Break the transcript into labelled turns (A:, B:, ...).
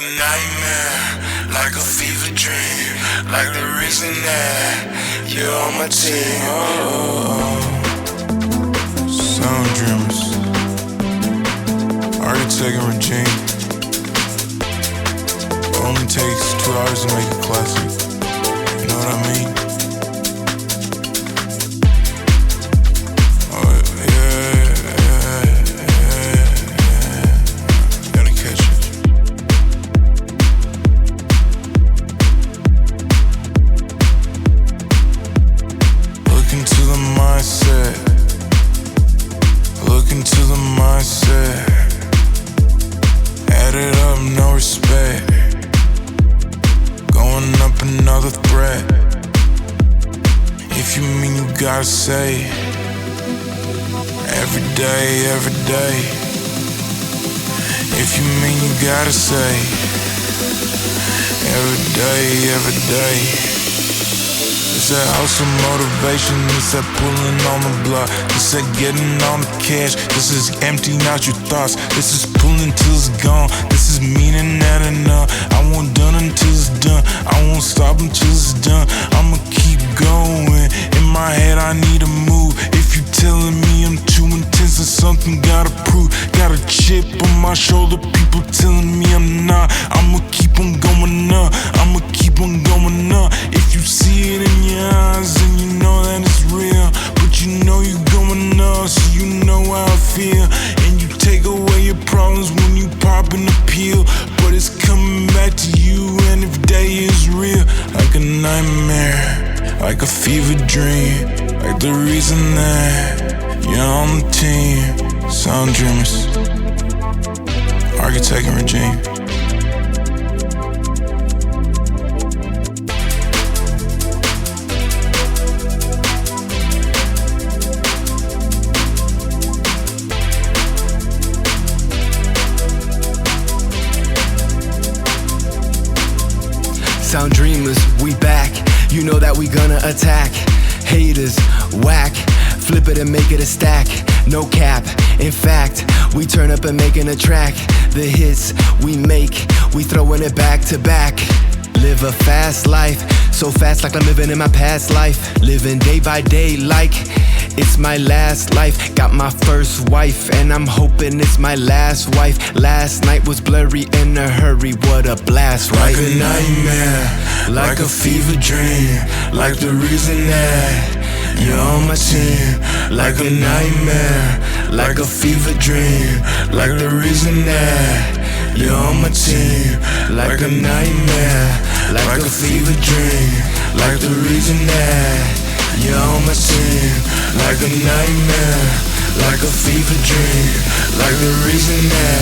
A: a nightmare, like a fever dream, like the reason that you're on my team.
B: Sound dreamers, architect and regime. Only takes 2 hours to make a classic. You know what I mean? Look into the mindset. Add it up, no respect. Going up another threat. If you mean you gotta say every day, every day. If you mean you gotta say every day, every day. It's that hustle motivation, it's that pulling on the block, it's that getting on the cash, this is emptying out your thoughts, this is pulling till it's gone, this is meaning that enough. I won't done until it's done, I won't stop until it's done, I'ma keep going, in my head I need to move. If you telling me I'm too intense and something gotta prove, got a chip on my shoulder, people telling me I'm not, I'ma keep on going up, I'ma keep on going up. If you see it in your eyes and you know that it's real, but you know you're going up, so you know how I feel. And you take away your problems when you pop in the pill, but it's coming back to you and every day is real. Like a nightmare, like a fever dream, like the reason that you're on the team. Sound dreamers, architect and regime.
C: Sound dreamers, we back. You know that we gonna attack. Haters, whack. Flip it and make it a stack. No cap, in fact, we turn up and making a track. The hits we make, we throwing it back to back. Live a fast life, so fast like I'm living in my past life. Living day by day like it's my last life. Got my first wife and I'm hoping it's my last wife. Last night was blurry in a hurry, what a blast, right?
A: Like a nightmare, like a fever dream, like the reason that you're on my team. Like a nightmare, like a fever dream, like the reason that you're on my team. Like a nightmare, like a fever dream, like the reason that you're on my team. Like a nightmare, like a fever dream, like the reason that